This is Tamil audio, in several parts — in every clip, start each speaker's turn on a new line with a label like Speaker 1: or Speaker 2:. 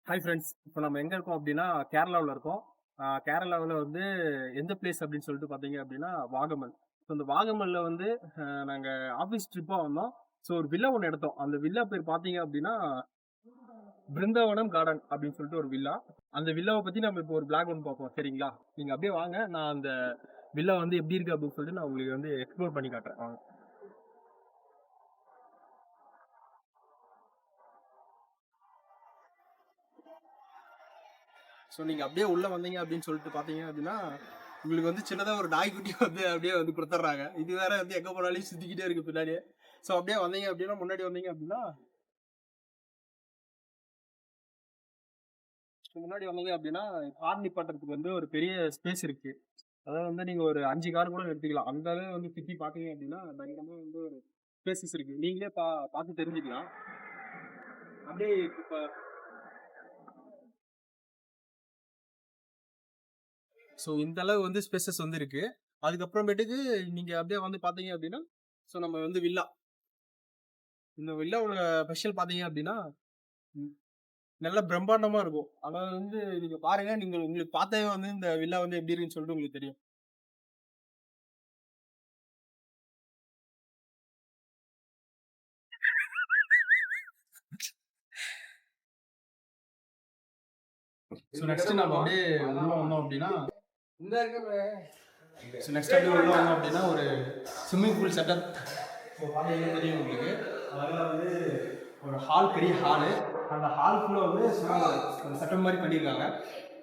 Speaker 1: Hi friends. இப்போ நம்ம எங்க இருக்கோம் அப்படின்னா, கேரளாவுல இருக்கோம். கேரளாவுல வந்து எந்த பிளேஸ் அப்படின்னு சொல்லிட்டு பார்த்தீங்க அப்படின்னா, வாகமன். ஸோ இந்த வாகமன்ல வந்து நாங்க ஆஃபீஸ் ட்ரிப்பா வந்தோம். ஸோ ஒரு வில்லா ஒண்ணு எடுத்தோம். அந்த வில்லா பேர் பார்த்தீங்க அப்படின்னா, பிருந்தாவனம் கார்டன் அப்படின்னு சொல்லிட்டு ஒரு வில்லா. அந்த வில்லாவ பத்தி நம்ம இப்போ ஒரு விளாக் ஒண்ணு பார்ப்போம். சரிங்களா? நீங்க அப்படியே வாங்க. நான் அந்த வில்லா வந்து எப்படி இருக்கு அப்படின்னு சொல்லிட்டு நான் உங்களுக்கு வந்து எக்ஸ்ப்ளோர் பண்ணி காட்டுறேன். வாங்க. ஸோ நீங்க அப்படியே உள்ள வந்தீங்க அப்படின்னு சொல்லிட்டு பார்த்தீங்க அப்படின்னா, உங்களுக்கு வந்து சின்னதா ஒரு நாய்க்குட்டி வந்து அப்படியே வந்து குடுத்துடுறாங்க. இது வேற வந்து எங்க போனாலும் சுத்திக்கிட்டே இருக்கு பின்னாடியே. ஸோ அப்படியே வந்தீங்க அப்படின்னா, முன்னாடி வந்தீங்க அப்படின்னா, முன்னாடி வந்தீங்க அப்படின்னா, கார் நிப்பாட்டுறதுக்கு வந்து ஒரு பெரிய ஸ்பேஸ் இருக்கு. அதாவது வந்து நீங்க ஒரு 5 கார் கூட நிறுத்திக்கலாம். அந்த அளவு வந்து சுத்தி பார்த்தீங்க அப்படின்னா, பயங்கரமா வந்து ஒரு ஸ்பேசஸ் இருக்கு. நீங்களே பார்த்து தெரிஞ்சுக்கலாம். அப்படியே இப்ப ஸோ இந்த அளவு வந்து ஸ்பேசஸ் வந்து இருக்கு. அதுக்கப்புறமேட்டுக்கு நீங்க அப்படியே வந்து பார்த்தீங்க அப்படின்னா, ஸோ நம்ம வந்து வில்லா. இந்த வில்லாவோட ஸ்பெஷல் பார்த்தீங்க அப்படின்னா, ம் நல்ல பிரம்மாண்டமா இருக்கும். அதாவது வந்து நீங்க பாருங்க, நீங்க உங்களுக்கு பார்த்தாவே வந்து இந்த வில்லா வந்து எப்படி இருக்குன்னு சொல்லிட்டு உங்களுக்கு தெரியும். ஸோ நெக்ஸ்ட் நம்ம அப்படியே உள்ள வந்தோம் அப்படின்னா, ஸோ நெக்ஸ்ட் அப்படியே உள்ள வந்தோம் அப்படின்னா ஒரு ஸ்விம்மிங் பூல் செட்டப். ஸோ பார்த்தீங்கன்னா தெரியும் உங்களுக்கு. அதெல்லாம் வந்து ஒரு ஹால், பெரிய ஹாலு. அந்த ஹாலுக்குள்ள வந்து சும்மா ஒரு செட்டப் மாதிரி பண்ணியிருக்காங்க.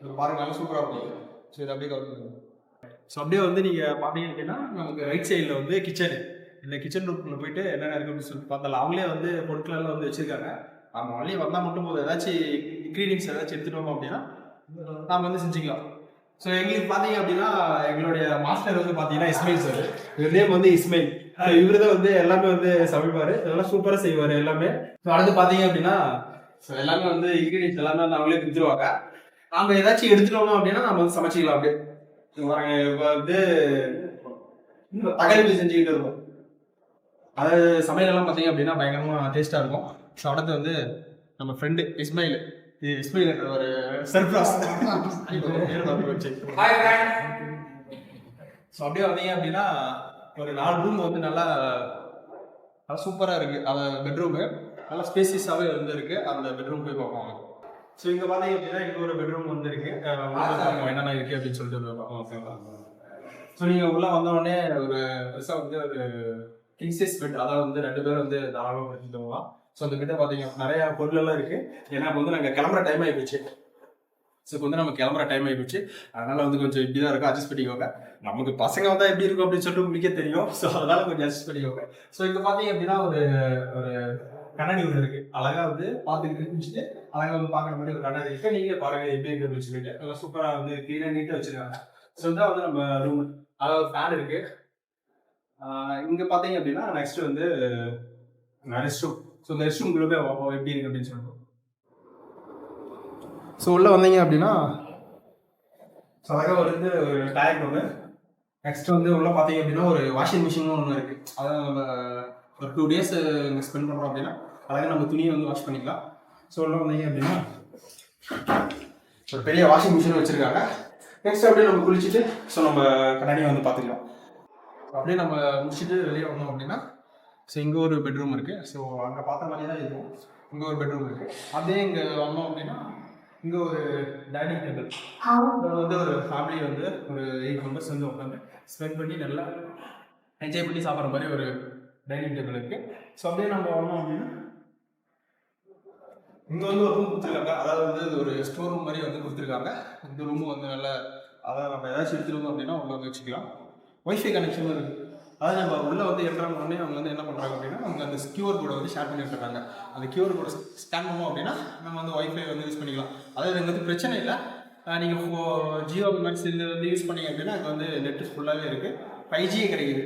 Speaker 1: இது பாருங்க நல்லா சூப்பரா இருக்கும். ஸோ இதை அப்படியே கவர் பண்ணுங்க. ஸோ அப்படியே வந்து நீங்க பார்த்தீங்க அப்படின்னா, நமக்கு ரைட் சைடில் வந்து கிச்சனு. இந்த கிச்சன் ரூம்குள்ள போயிட்டு என்னென்ன இருக்கு அப்படின்னு சொல்லிட்டு பார்த்தலாம். அவங்களே வந்து பொருட்களெல்லாம் வந்து வச்சிருக்காங்க. நம்ம வழியே வந்தால் மட்டும் போதும். ஏதாச்சும் இன்க்ரீடியன்ஸ் ஏதாச்சும் எடுத்துட்டு வந்தோம் அப்படின்னா, நாம வந்து செஞ்சுக்கலாம். ஸோ எங்களுக்கு பார்த்தீங்க அப்படின்னா, எங்களுடைய மாஸ்டர் வந்து பார்த்தீங்கன்னா இஸ்மாயில் சார். இவர் நேம் வந்து இஸ்மாயில். இவரு தான் வந்து எல்லாமே வந்து சமைப்பாரு. இதெல்லாம் சூப்பராக செய்வார் எல்லாமே. ஸோ அடுத்து பார்த்தீங்க அப்படின்னா, ஸோ எல்லாமே வந்து இன்க்ரீடியன்ஸ் எல்லாமே வந்து அவங்களே கொடுத்துருவாங்க. நாம ஏதாச்சும் எடுத்துட்டு வந்தோம் அப்படின்னா நம்ம வந்து சமைச்சிக்கலாம் அப்படியே. இப்போ வந்து தக்காளி செஞ்சுக்கிட்டு இருக்கோம். அதாவது சமையல் எல்லாம் பார்த்தீங்க அப்படின்னா பயங்கரமா டேஸ்டா இருக்கும். ஸோ அடுத்து வந்து நம்ம ஃப்ரெண்டு இஸ்மாயில். இஸ்மாயில் ஒரு சர்ப்ரைஸ். ஸோ அப்படியே வந்தீங்க அப்படின்னா ஒரு 4 ரூம் வந்து நல்லா சூப்பராக இருக்கு. அந்த பெட்ரூமு நல்லா ஸ்பேசியஸாகவே வந்து இருக்கு. அந்த பெட்ரூம் போய் பார்ப்போம். ஸோ இங்கே பார்த்தீங்க அப்படின்னா இங்கே ஒரு பெட்ரூம் வந்து இருக்கு. என்னென்ன இருக்கு அப்படின்னு சொல்லிட்டு பார்ப்போம். ஸோ நீங்கள் உள்ளே வந்தோடனே ஒரு பெருசாக வந்து ஒரு கிங் சைஸ் பெட், அதாவது வந்து 2 பேரும் வந்து தாராளமாக படுத்துட்டு போகலாம். ஸோ அந்த பெட்டை பார்த்தீங்க நிறைய பொருள் எல்லாம் இருக்கு. ஏன்னா இப்போ வந்து நாங்கள் கிளம்புற டைம் ஆகிப்போச்சு. ஸோ இப்போ வந்து நம்ம கிளம்புற டைம் ஆகிப்போச்சு. அதனால வந்து கொஞ்சம் இப்படி தான் இருக்கும், அட்ஜஸ்ட் பண்ணிக்கோங்க. நமக்கு பசங்க வந்தால் எப்படி இருக்கும் அப்படின்னு சொல்லிட்டு உங்களுக்கே தெரியும். ஸோ அதனால கொஞ்சம் அட்ஜஸ்ட் பண்ணிக்கோங்க. ஸோ இங்கே பார்த்தீங்க அப்படின்னா ஒரு ஒரு கண்ணாடி ஒன்று இருக்கு. அழகா வந்து பார்த்துக்கிட்டு அழகா வந்து பார்க்குற மாதிரி ஒரு கண்ணாடி இருக்கு. நீங்களே பாருங்க எப்படி இருக்குன்னு வச்சுக்கிட்டு நல்லா சூப்பராக வந்து க்ளீனாக நீட்டாக வச்சிருக்காங்க. ஸோ இதான் வந்து நம்ம ரூம். அதாவது ஃபேன் இருக்கு. இங்க பாத்தீங்க அப்படின்னா நெக்ஸ்ட் வந்து ரெஸ்ட் ரூம். ஸோ இந்த ரெஸ்ட் ரூம்குள்ள போய் பார்ப்போம் எப்படி இருக்கு அப்படின்னு சொல்லிட்டு. ஸோ உள்ள வந்தீங்க அப்படின்னா அழகாக வந்து ஒரு டாய்லெட் ஒன்று. நெக்ஸ்ட் வந்து உள்ள பார்த்தீங்க அப்படின்னா ஒரு வாஷிங் மிஷினும் ஒன்று இருக்கு. அதாவது நம்ம ஒரு 2 days ஸ்பெண்ட் பண்ணுறோம் அப்படின்னா அழகாக நம்ம துணியை வந்து வாஷ் பண்ணிக்கலாம். ஸோ உள்ள வந்தீங்க அப்படின்னா ஒரு பெரிய வாஷிங் மிஷின் வச்சிருக்காங்க. நெக்ஸ்ட் அப்படியே நம்ம குளிச்சுட்டு ஸோ நம்ம கண்ணாடியை வந்து பார்த்துக்கலாம். அப்படியே நம்ம முடிச்சுட்டு வெளியே வந்தோம் அப்படின்னா ஸோ இங்கே ஒரு பெட்ரூம் இருக்குது. ஸோ அங்கே பார்த்த மாதிரி தான் இருக்கும். இங்கே ஒரு பெட்ரூம் இருக்குது. அப்படியே இங்கே வந்தோம் அப்படின்னா இங்கே ஒரு டைனிங் டேபிள். வந்து ஒரு ஃபேமிலி வந்து ஒரு 8 members வந்து உட்காந்து ஸ்பெண்ட் பண்ணி நல்லா என்ஜாய் பண்ணி சாப்பிட்ற மாதிரி ஒரு டைனிங் டேபிள் இருக்குது. ஸோ அப்படியே நம்ம வந்தோம் அப்படின்னா இங்கே வந்து ஒரு ரூம் கொடுத்துருக்காங்க. அதாவது வந்து ஒரு ஸ்டோர் ரூம் மாதிரி வந்து கொடுத்துருக்காங்க. இந்த ரூமும் வந்து நல்லா, அதாவது நம்ம ஏதாச்சும் எடுத்துருந்தோம் அப்படின்னா உள்ள வந்து வச்சுக்கலாம். ஒய்ஃபை கனெக்ஷனும் இருக்குது. அதாவது நம்ம உள்ளே வந்து என்ட்ரான உடனே அவங்க வந்து என்ன பண்ணுறாங்க அப்படின்னா அவங்க அந்த கியூஆர் கோடை வந்து ஷேர் பண்ணி விட்டுறாங்க. அந்த கியூஆர் கோடை ஸ்கேன் பண்ணோம் அப்படின்னா நம்ம வந்து ஒய்ஃபை வந்து யூஸ் பண்ணிக்கலாம். அதாவது எனக்கு வந்து பிரச்சனை இல்லை. நீங்கள் ஜியோ மேக்ஸ் இதில் வந்து யூஸ் பண்ணிங்க அப்படின்னா அங்கே வந்து நெட்டு ஃபுல்லாகவே இருக்குது. 5G கிடைக்குது.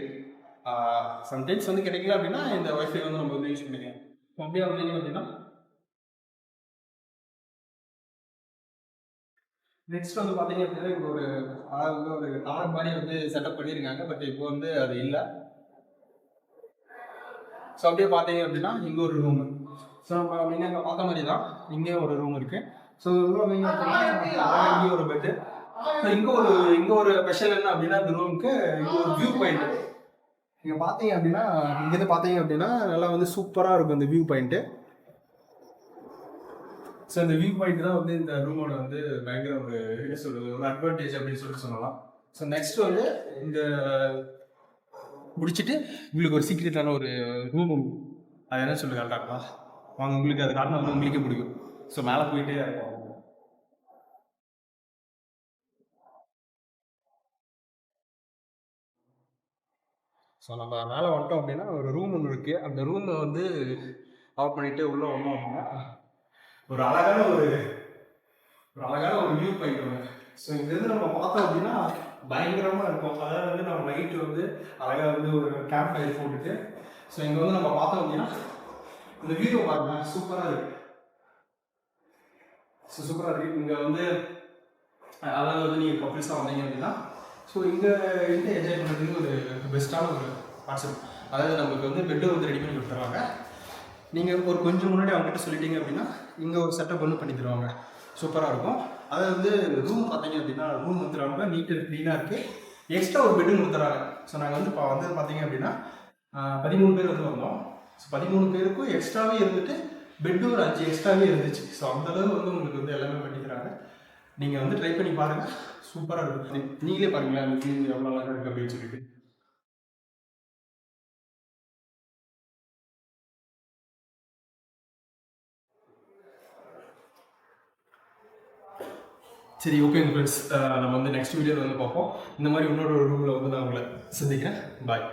Speaker 1: சம்டைம்ஸ் வந்து கிடைக்கல அப்படின்னா இந்த ஒய்ஃபை வந்து நம்ம வந்து யூஸ் பண்ணிக்கலாம். அப்படியே வந்தீங்க அப்படின்னா நெக்ஸ்ட் வந்து பார்த்தீங்க அப்படின்னா இங்கே ஒரு அதாவது ஒரு கார் மாதிரி வந்து செட்டப் பண்ணியிருக்காங்க. பட் இப்போ வந்து அது இல்லை. ஸோ அப்படியே பார்த்தீங்க அப்படின்னா இங்கே ஒரு ரூமு. ஸோ நம்ம நீங்கள் அங்கே பார்த்த மாதிரி தான் இங்கே ஒரு ரூம் இருக்குது. ஸோ இங்கே ஒரு பெட்டு. இங்கே ஒரு ஸ்பெஷல் என்ன அப்படின்னா இந்த ரூமுக்கு இங்கே ஒரு வியூ பாயிண்ட். நீங்கள் பார்த்தீங்க அப்படின்னா இங்கேருந்து பார்த்தீங்க அப்படின்னா நல்லா வந்து சூப்பராக இருக்கும் இந்த வியூ பாயிண்ட்டு. ஸோ இந்த வியூ பாயிண்ட் தான் வந்து இந்த ரூமோட வந்து பயங்கர ஒரு என்ன சொல்கிறது ஒரு அட்வான்டேஜ் அப்படின்னு சொல்லிட்டு சொல்லலாம். ஸோ நெக்ஸ்ட் வந்து இந்த முடிச்சுட்டு உங்களுக்கு ஒரு சீக்ரெட்டான ஒரு ரூம் அது என்ன சொல்லுங்க கரெக்டாங்களா வாங்க உங்களுக்கு அது காரணம் வந்து உங்களுக்கே பிடிக்கும். ஸோ மேலே போயிட்டே இருக்கும். ஸோ நம்ம மேலே வந்துட்டோம் அப்படின்னா ஒரு ரூம் ஒன்று இருக்குது. அந்த ரூமை வந்து ஆஃப் பண்ணிவிட்டு உள்ளே வந்தோம் அப்படின்னா ஒரு அழகான ஒரு வியூ பாயிண்ட் ஒன்று. ஸோ இங்கேருந்து நம்ம பார்த்தோம் அப்படின்னா பயங்கரமாக இருக்கும். அதாவது வந்து நம்ம நைட்டு வந்து அழகாக வந்து ஒரு கேம்ப் ஃபயர் போட்டுட்டு ஸோ இங்கே வந்து நம்ம பார்த்தோம் அப்படின்னா இந்த வியூவை பாருங்க சூப்பராக இருக்குது. ஸோ சூப்பராக இருக்குது. இங்கே வந்து அதாவது வந்து நீங்கள் கப்பிள்ஸாக வந்தீங்க அப்படின்னா ஸோ இங்கே வந்து என்ஜாய் பண்ணுறதுக்கு ஒரு பெஸ்ட்டான ஒரு கான்செப்ட். அதாவது நம்மளுக்கு வந்து பெட்டு வந்து ரெடி பண்ணி கொடுத்துருவாங்க. நீங்கள் ஒரு கொஞ்சம் முன்னாடி அவங்ககிட்ட சொல்லிட்டீங்க அப்படின்னா இங்கே ஒரு செட்டப் ஒன்று பண்ணி தருவாங்க. சூப்பராக இருக்கும். அதாவது வந்து ரூம் பார்த்தீங்க அப்படின்னா ரூம் வந்து ரொம்ப நீட் அண்ட் க்ளீனாக இருக்குது. எக்ஸ்ட்ரா ஒரு பெட்டும் கொடுத்துறாங்க. ஸோ நாங்கள் வந்து இப்போ வந்து பார்த்தீங்க அப்படின்னா 13 பேர் வந்து வந்தோம். ஸோ 13 பேருக்கும் எக்ஸ்ட்ராவே இருந்துட்டு பெட்டு ஒரு 5 எக்ஸ்ட்ராவே இருந்துச்சு. ஸோ அந்தளவு வந்து உங்களுக்கு வந்து எல்லாமே பண்ணிக்கிறாங்க. நீங்கள் வந்து ட்ரை பண்ணி பாருங்கள். சூப்பராக இருக்கும். நீங்களே பாருங்களேன் அந்த வியூ எவ்வளோ அழகாக இருக்குது அப்படின்னு சொல்லிட்டு. சரி ஓகேங்க ஃப்ரெண்ட்ஸ், நம்ம வந்து நெக்ஸ்ட் வீடியோவில் வந்து பார்ப்போம். இந்த மாதிரி இன்னொரு ரூமில் வந்து நான் உங்களை சந்திக்கிறேன். பாய்.